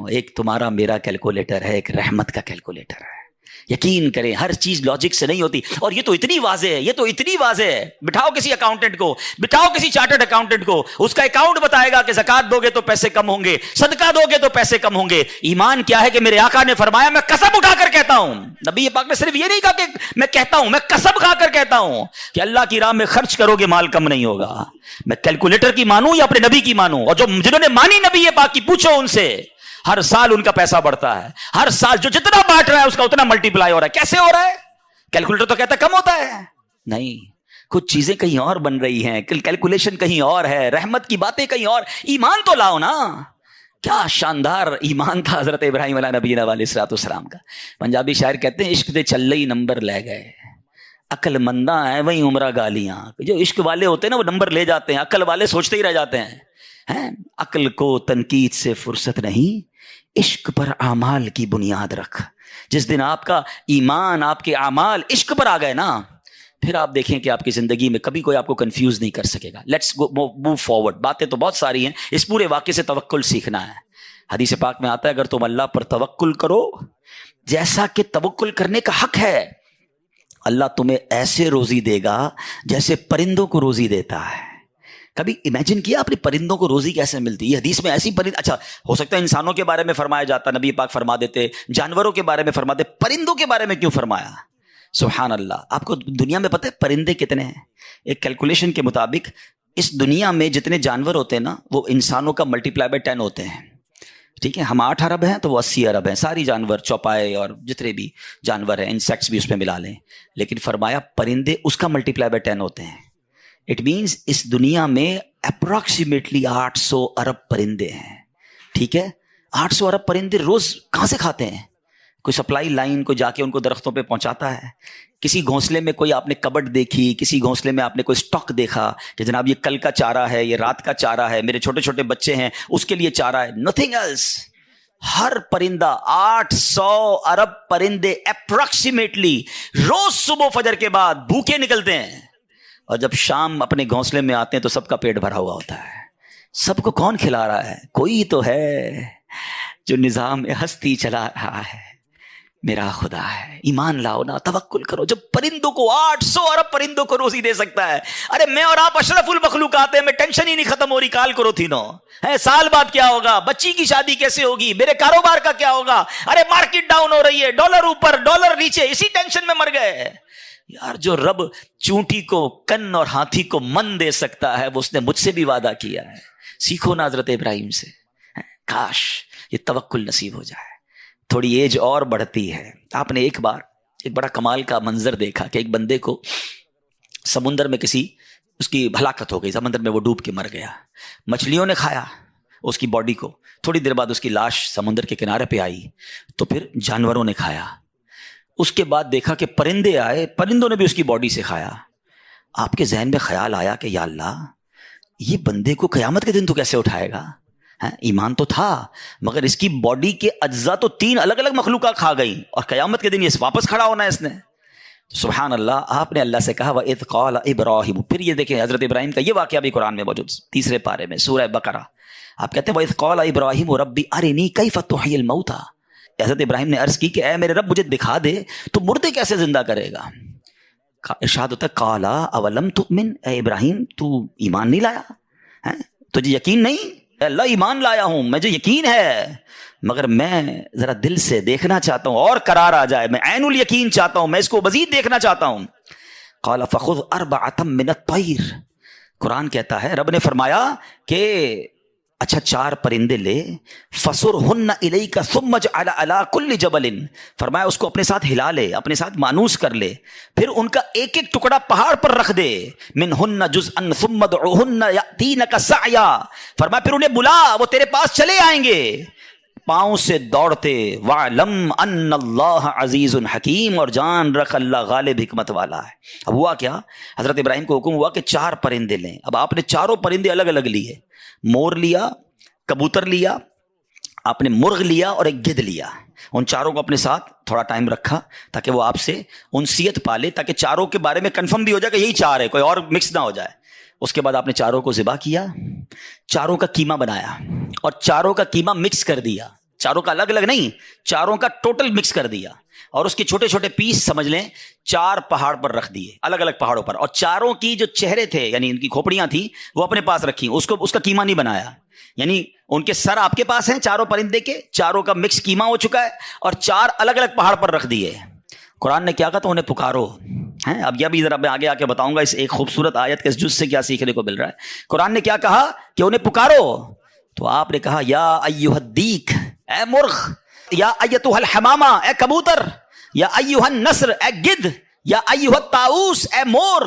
ایک تمہارا میرا کیلکولیٹر ہے، ایک رحمت کا کیلکولیٹر ہے. یقین کریں ہر چیز لاجک سے نہیں ہوتی. اور یہ تو اتنی واضح ہے، یہ تو اتنی واضح ہے. بٹھاؤ کسی اکاؤنٹنٹ کو، بٹھاؤ کسی چارٹرڈ اکاؤنٹنٹ کو، اس کا اکاؤنٹ بتائے گا کہ زکات دو گے تو پیسے کم ہوں گے، صدقہ دو گے تو پیسے کم ہوں گے. ایمان کیا ہے کہ میرے آقا نے فرمایا میں قسم اٹھا کر کہتا ہوں. نبی پاک نے صرف یہ نہیں کہا کہ میں کہتا ہوں، میں قسم کھا کر کہتا ہوں کہ اللہ کی راہ میں خرچ کرو گے مال کم نہیں ہوگا. میں کیلکولیٹر کی مانوں یا اپنے نبی کی مانوں؟ اور جو جنہوں نے مانی نبی پاک کی پوچھو ان سے، ہر سال ان کا پیسہ بڑھتا ہے. ہر سال جو جتنا بانٹ رہا ہے اس کا اتنا ملٹی پلائی ہو رہا ہے. کیسے ہو رہا ہے؟ کیلکولیٹر تو کہتا ہے کم ہوتا ہے. نہیں، کچھ چیزیں کہیں اور بن رہی ہیں، کیلکولیشن کہیں اور ہے، رحمت کی باتیں کہیں اور. ایمان تو لاؤ نا. کیا شاندار ایمان تھا حضرت ابراہیم علیہ نبی علیہ الصلوۃ والسلام کا. پنجابی شاعر کہتے ہیں عشق دے چلے ہی نمبر لے گئے، عقل منداں ہیں وہیں عمرہ گالیاں. جو عشق والے ہوتے ہیں نا وہ نمبر لے جاتے ہیں، عقل والے سوچتے ہی رہ جاتے ہیں. عقل کو تنقید سے فرصت نہیں، عشق پر اعمال کی بنیاد رکھ. جس دن آپ کا ایمان، آپ کے اعمال عشق پر آ گئے نا، پھر آپ دیکھیں کہ آپ کی زندگی میں کبھی کوئی آپ کو کنفیوز نہیں کر سکے گا. Let's move forward. باتیں تو بہت ساری ہیں، اس پورے واقعے سے توکل سیکھنا ہے. حدیث پاک میں آتا ہے اگر تم اللہ پر توکل کرو جیسا کہ توکل کرنے کا حق ہے، اللہ تمہیں ایسے روزی دے گا جیسے پرندوں کو روزی دیتا ہے. کبھی امیجن کیا اپنے پرندوں کو روزی کیسے ملتی؟ یہ حدیث میں ایسی پرند، اچھا ہو سکتا ہے انسانوں کے بارے میں فرمایا جاتا، نبی پاک فرما دیتے، جانوروں کے بارے میں فرما دے، پرندوں کے بارے میں کیوں فرمایا؟ سبحان اللہ. آپ کو دنیا میں پتہ ہے پرندے کتنے ہیں؟ ایک کیلکولیشن کے مطابق اس دنیا میں جتنے جانور ہوتے ہیں نا وہ انسانوں کا ملٹی پلائی بائی 10 ہوتے ہیں. ٹھیک ہے، ہم 8 ارب ہیں تو وہ 80 ارب ہیں. ساری جانور، چوپائے اور جتنے بھی جانور ہیں، انسیکٹس بھی اس میں ملا لیں. لیکن فرمایا پرندے اس کا ملٹی پلائی بائی 10 ہوتے ہیں. اٹ مینس اس دنیا میں اپروکسیمیٹلی 800 ارب پرندے ہیں. ٹھیک ہے، 800 ارب پرندے روز کہاں سے کھاتے ہیں؟ کوئی سپلائی لائن کو جا کے ان کو درختوں پہ پہنچاتا ہے. کسی گھونسلے میں کوئی آپ نے کبڈ دیکھی، کسی گھونسلے میں آپ نے کوئی سٹاک دیکھا کہ جناب یہ کل کا چارہ ہے، یہ رات کا چارہ ہے، میرے چھوٹے چھوٹے بچے ہیں اس کے لیے چارہ ہے. Nothing else. ہر پرندہ 800 ارب پرندے اپروکسیمیٹلی روز صبح فجر کے بعد بھوکے نکلتے ہیں، اور جب شام اپنے گھونسلے میں آتے ہیں تو سب کا پیٹ بھرا ہوا ہوتا ہے. سب کو کون کھلا رہا ہے؟ کوئی تو ہے جو نظام ہستی چلا رہا ہے، میرا خدا ہے. ایمان لاؤ نا، توکل کرو. جب پرندوں کو 800 ارب پرندوں کو روزی دے سکتا ہے، ارے میں اور آپ اشرف المخلوقات ہیں، میں ٹینشن ہی نہیں ختم ہو رہی کال کرو تھی نو ہے. سال بعد کیا ہوگا، بچی کی شادی کیسے ہوگی، میرے کاروبار کا کیا ہوگا، ارے مارکیٹ ڈاؤن ہو رہی ہے، ڈالر اوپر ڈالر نیچے، اسی ٹینشن میں مر گئے. یار جو رب چونٹی کو کن اور ہاتھی کو من دے سکتا ہے وہ اس نے مجھ سے بھی وعدہ کیا ہے. سیکھو نا حضرت ابراہیم سے. کاش یہ توکل نصیب ہو جائے. تھوڑی ایج اور بڑھتی ہے. آپ نے ایک بار ایک بڑا کمال کا منظر دیکھا کہ ایک بندے کو سمندر میں اس کی ہلاکت ہو گئی، سمندر میں وہ ڈوب کے مر گیا. مچھلیوں نے کھایا اس کی باڈی کو، تھوڑی دیر بعد اس کی لاش سمندر کے کنارے پہ آئی، تو پھر جانوروں نے کھایا. اس کے بعد دیکھا کہ پرندے آئے، پرندوں نے بھی اس کی باڈی سے کھایا. آپ کے ذہن میں خیال آیا کہ یا اللہ یہ بندے کو قیامت کے دن تو کیسے اٹھائے گا؟ ایمان تو تھا مگر اس کی باڈی کے اجزاء تو 3 الگ الگ مخلوقات کھا گئی، اور قیامت کے دن یہ واپس کھڑا ہونا ہے اس نے. سبحان اللہ. آپ نے اللہ سے کہا وَإِذْ قَالَ إِبْرَاهِيمُ. پھر یہ دیکھیں حضرت ابراہیم کا یہ واقعہ بھی قرآن میں موجود 3 پارے میں سورہ بقرہ. آپ کہتے ہیں وَإِذْ قَالَ إِبْرَاهِيمُ رَبِّ أَرِنِي كَيْفَ تُحْيِي الْمَوْتَى. حضرت ابراہیم نے عرض کی کہ اے میرے رب مجھے دکھا دے تو مردے کیسے زندہ کرے گا. ارشاد ہوتا ہے قَالَ أَوَلَمْ تُؤْمِنْ. اے ابراہیم تو ایمان نہیں لایا؟ تجھے یقین نہیں؟ اللہ ایمان لایا ہوں، مجھے یقین ہے، مگر میں ذرا دل سے دیکھنا چاہتا ہوں اور قرار آ جائے، میں عین الیقین چاہتا ہوں، میں اس کو مزید دیکھنا چاہتا ہوں. قال فخذ 4 من الطير. قرآن کہتا ہے رب نے فرمایا کہ اچھا 4 پرندے لے، فصرهن الیک ثم اجعل علی کل جبل. فرمایا اس کو اپنے ساتھ ہلا لے، اپنے ساتھ مانوس کر لے، پھر ان کا ایک ایک ٹکڑا پہاڑ پر رکھ دے. منہن جزءا ثم ادعوهن یاتینک سعیا. فرمایا پھر انہیں بلا، وہ تیرے پاس چلے آئیں گے پاؤں سے دوڑتے. وَعْلَمْ أَنَّ اللَّهَ عَزِيزٌ حَكِيمٌ. اور جان رکھ اللہ غالب حکمت والا ہے. اب ہوا کیا، حضرت ابراہیم کو حکم ہوا کہ 4 پرندے لیں. اب آپ نے 4 پرندے الگ الگ لیے، مور لیا، کبوتر لیا، آپ نے مرغ لیا اور ایک گدھ لیا. ان 4 کو اپنے ساتھ تھوڑا ٹائم رکھا تاکہ وہ آپ سے انسیت پالے، تاکہ 4 کے بارے میں کنفرم بھی ہو جائے کہ یہی 4 ہے، کوئی اور مکس نہ ہو جائے. اس کے بعد آپ نے 4 کو ذبح کیا، 4 کا قیمہ بنایا اور 4 کا قیمہ مکس کر دیا. چاروں کا الگ الگ نہیں، چاروں کا ٹوٹل مکس کر دیا اور اس کے چھوٹے چھوٹے پیس سمجھ لیں 4 پہاڑ پر رکھ دیے، الگ الگ پہاڑوں پر، اور چاروں کی جو چہرے تھے یعنی ان کی کھوپڑیاں تھیں وہ اپنے پاس رکھی، اس کا قیمہ نہیں بنایا، یعنی ان کے سر آپ کے پاس ہیں چاروں پرندے کے، چاروں کا مکس قیمہ ہو چکا ہے اور 4 الگ الگ پہاڑ پر رکھ دیے۔ قرآن نے کیا کہا تو انہیں پکارو ہیں۔ اب یہ بھی ذرا میں آگے آ کے بتاؤں گا اس ایک خوبصورت آیت کے اس جز سے کیا سیکھنے کو مل رہا ہے۔ قرآن نے کیا کہا کہ انہیں پکارو، تو آپ نے کہا یا ایھا الدیک، اے مرغ، یا ایتھا الحمامہ، اے کبوتر، یا ایھا النسر، اے گدھ، یا ایھا الطاؤس، اے مور۔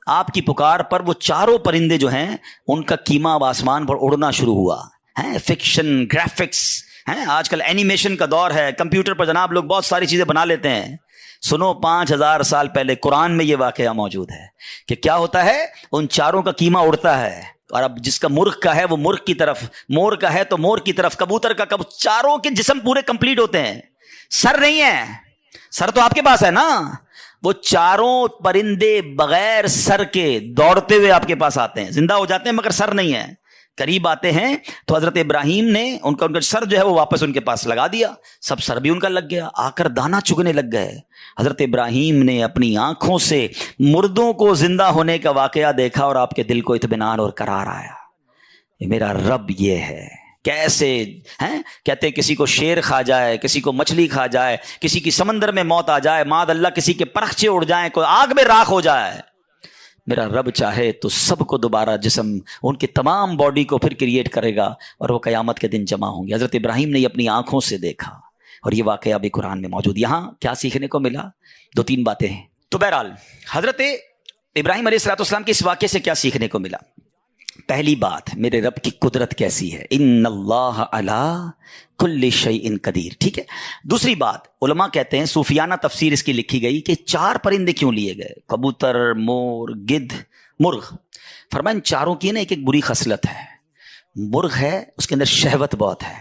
آپ کی پکار پر وہ چاروں پرندے جو ہیں ان کا قیمہ اب آسمان پر اڑنا شروع ہوا ہے۔ فکشن، گرافکس ہیں، آج کل اینیمیشن کا دور ہے، کمپیوٹر پر جناب لوگ بہت ساری چیزیں بنا لیتے ہیں۔ سنو 5000 سال پہلے قرآن میں یہ واقعہ موجود ہے کہ کیا ہوتا ہے، ان چاروں کا قیمہ اڑتا ہے، اور اب جس کا مرغ کا ہے وہ مرغ کی طرف، مور کا ہے تو مور کی طرف، کبوتر کا چاروں کے جسم پورے کمپلیٹ ہوتے ہیں، سر نہیں ہے، سر تو آپ کے پاس ہے نا، وہ چاروں پرندے بغیر سر کے دوڑتے ہوئے آپ کے پاس آتے ہیں، زندہ ہو جاتے ہیں مگر سر نہیں ہے، قریب آتے ہیں تو حضرت ابراہیم نے ان کا سر جو ہے وہ واپس ان کے پاس لگا دیا، سب سر بھی ان کا لگ گیا، آ کر دانا چگنے لگ گئے۔ حضرت ابراہیم نے اپنی آنکھوں سے مردوں کو زندہ ہونے کا واقعہ دیکھا اور آپ کے دل کو اطمینان اور قرار آیا، یہ میرا رب یہ ہے۔ کیسے ہیں کہتے ہیں کسی کو شیر کھا جائے، کسی کو مچھلی کھا جائے، کسی کی سمندر میں موت آ جائے، معاذ اللہ کسی کے پرخچے اڑ جائیں، کوئی آگ میں راکھ ہو جائے، میرا رب چاہے تو سب کو دوبارہ جسم ان کی تمام باڈی کو پھر کریٹ کرے گا اور وہ قیامت کے دن جمع ہوں گے۔ حضرت ابراہیم نے یہ اپنی آنکھوں سے دیکھا اور یہ واقعہ بھی قرآن میں موجود۔ یہاں کیا سیکھنے کو ملا؟ 2-3 باتیں ہیں۔ تو بہرحال حضرت ابراہیم علیہ السلام کے اس واقعے سے کیا سیکھنے کو ملا؟ پہلی بات، میرے رب کی قدرت کیسی ہے، ان اللہ علی کل شیء قدیر، ٹھیک ہے۔ دوسری بات، علماء کہتے ہیں صوفیانہ تفسیر اس کی لکھی گئی کہ 4 پرندے کیوں لیے گئے، کبوتر، مور، گدھ، مرغ۔ فرمایا ان چاروں کی نا ایک ایک بری خصلت ہے۔ مرغ ہے اس کے اندر شہوت بہت ہے،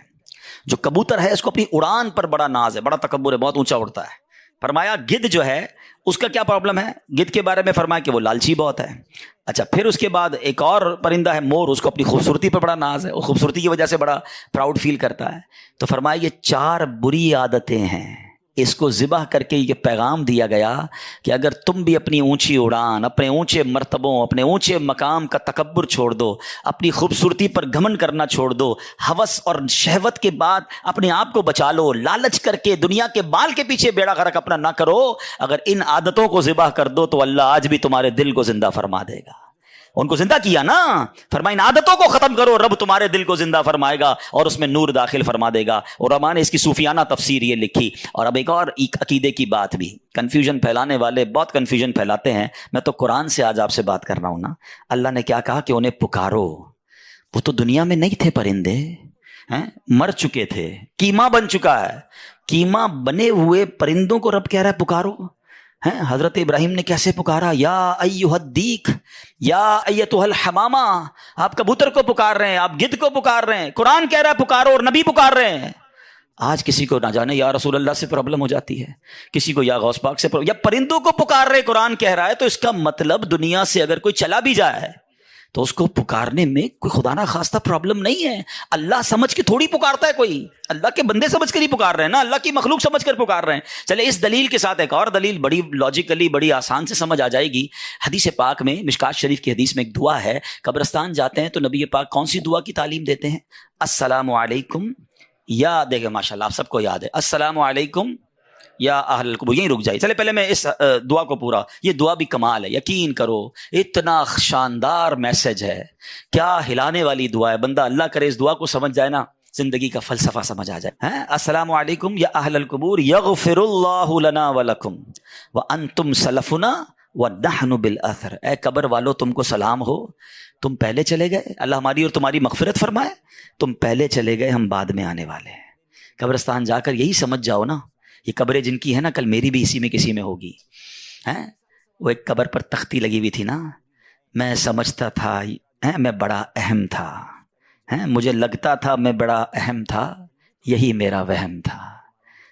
جو کبوتر ہے اس کو اپنی اڑان پر بڑا ناز ہے، بڑا تکبر ہے، بہت اونچا اڑتا ہے۔ فرمایا گدھ جو ہے اس کا کیا پرابلم ہے، گدھ کے بارے میں فرمایا کہ وہ لالچی بہت ہے۔ اچھا، پھر اس کے بعد ایک اور پرندہ ہے مور، اس کو اپنی خوبصورتی پر بڑا ناز ہے، وہ خوبصورتی کی وجہ سے بڑا پراؤڈ فیل کرتا ہے۔ تو فرمایا یہ 4 بری عادتیں ہیں، اس کو ذبح کر کے یہ پیغام دیا گیا کہ اگر تم بھی اپنی اونچی اڑان، اپنے اونچے مرتبوں، اپنے اونچے مقام کا تکبر چھوڑ دو، اپنی خوبصورتی پر گھمنڈ کرنا چھوڑ دو، ہوس اور شہوت کے بعد اپنے آپ کو بچا لو، لالچ کر کے دنیا کے بال کے پیچھے بیڑا غرق اپنا نہ کرو، اگر ان عادتوں کو ذبح کر دو تو اللہ آج بھی تمہارے دل کو زندہ فرما دے گا۔ ان کو زندہ کیا نا، فرمایا ان عادتوں کو ختم کرو، رب تمہارے دل کو زندہ فرمائے گا اور اس میں نور داخل فرما دے گا۔ اور علماء نے اس کی صوفیانہ تفسیر یہ لکھی۔ اور اب ایک عقیدے کی بات بھی، کنفیوژن پھیلانے والے بہت کنفیوژن پھیلاتے ہیں، میں تو قرآن سے آج آپ سے بات کر رہا ہوں نا۔ اللہ نے کیا کہا کہ انہیں پکارو، وہ تو دنیا میں نہیں تھے پرندے، مر چکے تھے، قیمہ بن چکا ہے، قیمہ بنے ہوئے پرندوں کو رب کہہ رہا ہے پکارو۔ حضرت ابراہیم نے کیسے پکارا، یا ایھا الدیک، یا ایتھا الحمامہ، آپ کبوتر کو پکار رہے ہیں، آپ گدھ کو پکار رہے ہیں، قرآن کہہ رہا ہے پکارو اور نبی پکار رہے ہیں۔ آج کسی کو نہ جانے یا رسول اللہ سے پرابلم ہو جاتی ہے، کسی کو یا غوث پاک سے یا پرندوں کو پکار رہے، قرآن کہہ رہا ہے، تو اس کا مطلب دنیا سے اگر کوئی چلا بھی جائے تو اس کو پکارنے میں کوئی خدا نہ خواستہ پرابلم نہیں ہے۔ اللہ سمجھ کے تھوڑی پکارتا ہے کوئی، اللہ کے بندے سمجھ کر ہی پکار رہے ہیں نا، اللہ کی مخلوق سمجھ کر پکار رہے ہیں۔ چلے اس دلیل کے ساتھ ایک اور دلیل بڑی لاجیکلی بڑی آسان سے سمجھ آ جائے گی۔ حدیث پاک میں، مشکات شریف کی حدیث میں ایک دعا ہے، قبرستان جاتے ہیں تو نبی پاک کون سی دعا کی تعلیم دیتے ہیں؟ السلام علیکم، یا دیکھیں ماشاءاللہ آپ سب کو یاد ہے، السلام علیکم یا اہل القبور۔ یہیں رک جائیے، چلے پہلے میں اس دعا کو پورا، یہ دعا بھی کمال ہے، یقین کرو اتنا شاندار میسج ہے، کیا ہلانے والی دعا ہے۔ بندہ اللہ کرے اس دعا کو سمجھ جائے نا، زندگی کا فلسفہ سمجھ آ جائے۔ السلام علیکم یا اہل القبور یغفر اللہ لنا ولکم وانتم سلفنا ونحن بالاثر۔ اے قبر والو تم کو سلام ہو، تم پہلے چلے گئے، اللہ ہماری اور تمہاری مغفرت فرمائے، تم پہلے چلے گئے، ہم بعد میں آنے والے ہیں۔ قبرستان جا کر یہی سمجھ جاؤ نا، یہ قبریں جن کی ہے نا، کل میری بھی اسی میں کسی میں ہوگی۔ وہ ایک قبر پر تختی لگی ہوئی تھی نا، میں سمجھتا تھا میں بڑا اہم تھا، مجھے لگتا تھا میں بڑا اہم تھا، یہی میرا وہم تھا۔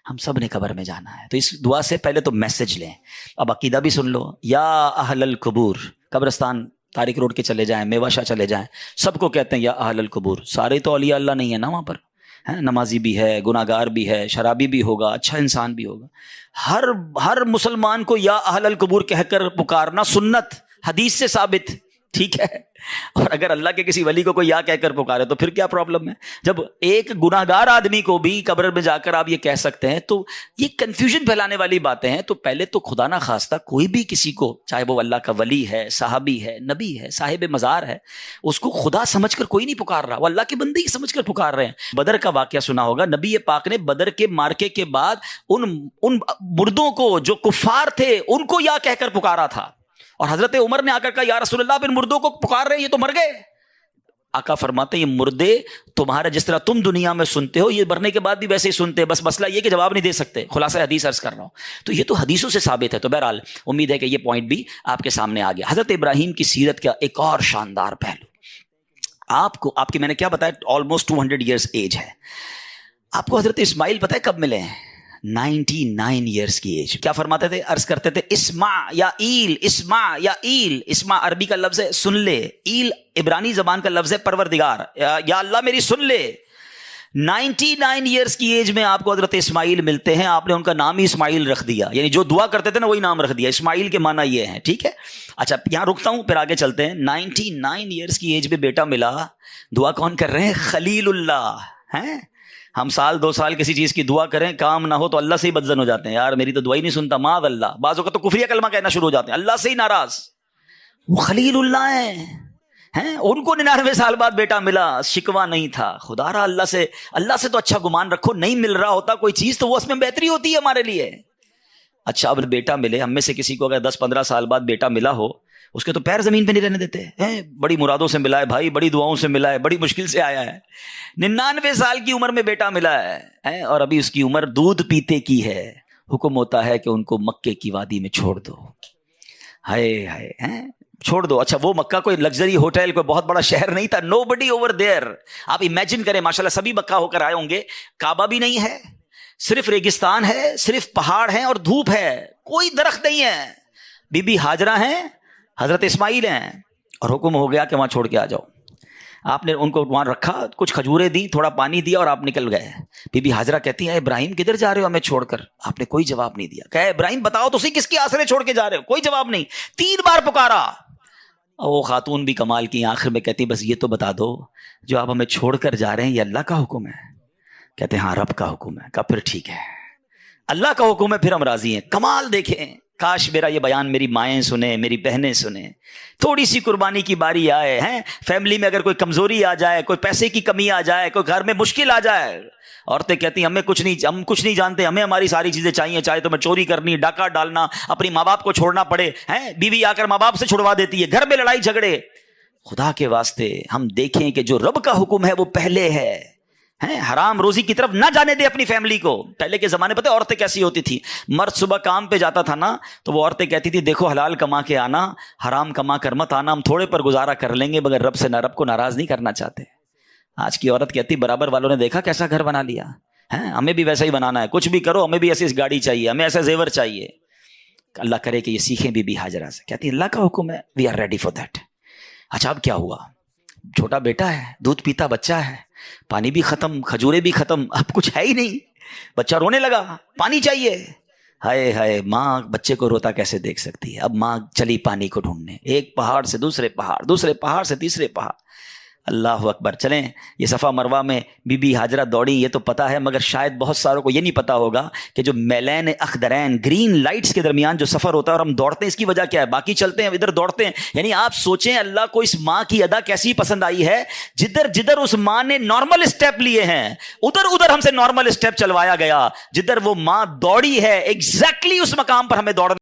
ہم سب نے قبر میں جانا ہے، تو اس دعا سے پہلے تو میسج لیں۔ اب عقیدہ بھی سن لو، یا اہل القبور، قبرستان طارق روڈ کے چلے جائیں، میوہ شاہ چلے جائیں، سب کو کہتے ہیں یا اہل القبور۔ سارے تو اولیاء اللہ نہیں ہے نا وہاں پر، نمازی بھی ہے، گناہگار بھی ہے، شرابی بھی ہوگا، اچھا انسان بھی ہوگا. ہر مسلمان کو یا اہل القبور کہہ کر پکارنا سنت، حدیث سے ثابت، ٹھیک ہے. اور اگر اللہ کے کسی ولی کو کوئی یا کہہ کر پکارے تو پھر کیا پرابلم ہے؟ جب ایک گناہگار آدمی کو بھی قبر میں جا کر آپ یہ کہہ سکتے ہیں تو یہ کنفیوژن پھیلانے والی باتیں ہیں. تو پہلے تو خدا نہ خواستہ کوئی بھی کسی کو، چاہے وہ اللہ کا ولی ہے، صحابی ہے، نبی ہے، صاحب مزار ہے، اس کو خدا سمجھ کر کوئی نہیں پکار رہا، وہ اللہ کے بندے ہی سمجھ کر پکار رہے ہیں. بدر کا واقعہ سنا ہوگا، نبی پاک نے بدر کے مارکے کے بعد ان مردوں کو جو کفار تھے ان کو یا کہہ کر پکارا تھا. اور حضرت عمر نے آ کر کہا یا رسول اللہ ان مردوں کو پکار رہے ہیں، یہ تو مر گئے. آقا فرماتے ہیں یہ مردے تمہارا جس طرح تم دنیا میں سنتے ہو یہ مرنے کے بعد بھی ویسے ہی سنتے ہیں، بس مسئلہ یہ کہ جواب نہیں دے سکتے. خلاصہ حدیث عرض کر رہا ہوں. تو یہ تو حدیثوں سے ثابت ہے. تو بہرحال امید ہے کہ یہ پوائنٹ بھی آپ کے سامنے آ گیا. حضرت ابراہیم کی سیرت کا ایک اور شاندار پہلو آپ کی میں نے کیا بتایا، آلموسٹ 200 ایئرس ایج ہے. آپ کو حضرت اسماعیل پتہ ہے کب ملے ہیں؟ 99 ایئرس کی ایج. کیا فرماتے تھے؟ عرض کرتے تھے اسمع یا ایل، اسمع یا ایل. اسمع عربی کا لفظ ہے سن لے، ایل عبرانی زبان کا لفظ ہے پروردگار، یا اللہ میری سن لے. 99 ایئرس کی ایج میں آپ کو حضرت اسماعیل ملتے ہیں. آپ نے ان کا نام ہی اسماعیل رکھ دیا، یعنی جو دعا کرتے تھے نا وہی نام رکھ دیا. اسماعیل کے معنی یہ ہیں، ٹھیک ہے. اچھا یہاں رکتا ہوں، پھر آگے چلتے ہیں. 99 ایئرس کی ایج میں بیٹا ملا. دعا کون کر رہے ہیں؟ خلیل اللہ ہیں. ہم سال 2 سال کسی چیز کی دعا کریں، کام نہ ہو تو اللہ سے ہی بدزن ہو جاتے ہیں، یار میری تو دعا ہی نہیں سنتا، معاذ اللہ. بعضوں کا تو کفریہ کلمہ کہنا شروع ہو جاتے ہیں، اللہ سے ہی ناراض. وہ خلیل اللہ ہیں، ان کو 99 سال بعد بیٹا ملا، شکوہ نہیں تھا. خدا رہا اللہ سے تو اچھا گمان رکھو. نہیں مل رہا ہوتا کوئی چیز تو وہ اس میں بہتری ہوتی ہے ہمارے لیے. اچھا اب بیٹا ملے، ہم میں سے کسی کو اگر 10-15 سال بعد بیٹا ملا ہو، اس کے تو پیر زمین پہ نہیں رہنے دیتے ہیں. بڑی مرادوں سے ملا ہے بھائی، بڑی دعاؤں سے ملا ہے، بڑی مشکل سے آیا ہے. 99 سال کی عمر میں بیٹا ملا ہے اور ابھی اس کی عمر دودھ پیتے کی ہے. حکم ہوتا ہے کہ ان کو مکے کی وادی میں چھوڑ دو. ہائے ہائے چھوڑ دو. اچھا وہ مکہ کوئی لگژری ہوٹل، کوئی بہت بڑا شہر نہیں تھا. نو بڈی اوور دیئر. آپ امیجن کریں، ماشاءاللہ سبھی مکہ ہو کر آئے ہوں گے. کعبہ بھی نہیں ہے، صرف ریگستان ہے، صرف پہاڑ ہیں اور دھوپ ہے، کوئی درخت نہیں ہے. بی بی ہاجرہ ہیں، حضرت اسماعیل ہیں، اور حکم ہو گیا کہ وہاں چھوڑ کے آ جاؤ. آپ نے ان کو وہاں رکھا، کچھ کھجوریں دی، تھوڑا پانی دیا اور آپ نکل گئے. بی بی ہاجرہ کہتی ہیں ابراہیم کدھر جا رہے ہو ہمیں چھوڑ کر؟ آپ نے کوئی جواب نہیں دیا. کہا ابراہیم بتاؤ تو صحیح کس کی آسرے چھوڑ کے جا رہے ہو؟ کوئی جواب نہیں. 3 بار پکارا. وہ خاتون بھی کمال کی، آخر میں کہتی بس یہ تو بتا دو جو آپ ہمیں چھوڑ کر جا رہے ہیں یہ اللہ کا حکم ہے؟ کہتے ہیں ہاں رب کا حکم ہے. کہا پھر ٹھیک ہے، اللہ کا حکم ہے، پھر ہم راضی ہیں. کمال دیکھیں، کاش میرا یہ بیان میری مائیں سنیں، میری بہنیں سنیں. تھوڑی سی قربانی کی باری آئے ہیں، فیملی میں اگر کوئی کمزوری آ جائے، کوئی پیسے کی کمی آ جائے، کوئی گھر میں مشکل آ جائے، عورتیں کہتی ہیں ہم کچھ نہیں جانتے، ہمیں ہماری ساری چیزیں چاہیے، چاہے تو میں چوری کرنی، ڈاکہ ڈالنا، اپنی ماں باپ کو چھوڑنا پڑے. بیوی آ کر ماں باپ سے چھڑوا دیتی ہے، گھر میں لڑائی جھگڑے. خدا کے واسطے ہم دیکھیں کہ جو رب کا حکم ہے وہ پہلے ہے. حرام روزی کی طرف نہ جانے دے اپنی فیملی کو. پہلے کے زمانے پتہ عورتیں کیسی ہوتی تھی؟ مرد صبح کام پہ جاتا تھا نا تو وہ عورتیں کہتی تھی دیکھو حلال کما کے آنا، حرام کما کر مت آنا، ہم تھوڑے پر گزارا کر لیں گے مگر رب کو ناراض نہیں کرنا چاہتے. آج کی عورت کہتی برابر والوں نے دیکھا کیسا گھر بنا لیا، ہمیں بھی ویسا ہی بنانا ہے، کچھ بھی کرو ہمیں بھی ایسی گاڑی چاہیے، ہمیں ایسا زیور چاہیے. اللہ کرے کہ یہ سیکھیں بی بی ہاجرہ سے. کہتی اللہ کا حکم ہے، we are ready for that. اچھا اب کیا ہوا؟ چھوٹا بیٹا ہے، دودھ پیتا بچہ ہے، پانی بھی ختم، کھجورے بھی ختم، اب کچھ ہے ہی نہیں. بچہ رونے لگا، پانی چاہیے. ہائے ہائے، ماں بچے کو روتا کیسے دیکھ سکتی ہے؟ اب ماں چلی پانی کو ڈھونڈنے، ایک پہاڑ سے دوسرے پہاڑ، دوسرے پہاڑ سے تیسرے پہاڑ. اللہ اکبر. چلیں یہ صفا مروہ میں بی بی ہاجرہ دوڑی یہ تو پتا ہے، مگر شاید بہت ساروں کو یہ نہیں پتا ہوگا کہ جو میلین اخضرین گرین لائٹس کے درمیان جو سفر ہوتا ہے اور ہم دوڑتے ہیں اس کی وجہ کیا ہے؟ باقی چلتے ہیں ادھر دوڑتے ہیں. یعنی آپ سوچیں اللہ کو اس ماں کی ادا کیسی پسند آئی ہے، جدھر اس ماں نے نارمل اسٹیپ لیے ہیں ادھر ہم سے نارمل اسٹیپ چلوایا گیا. جدھر وہ ماں دوڑی ہے ایگزیکٹلی اس مقام پر ہمیں دوڑنا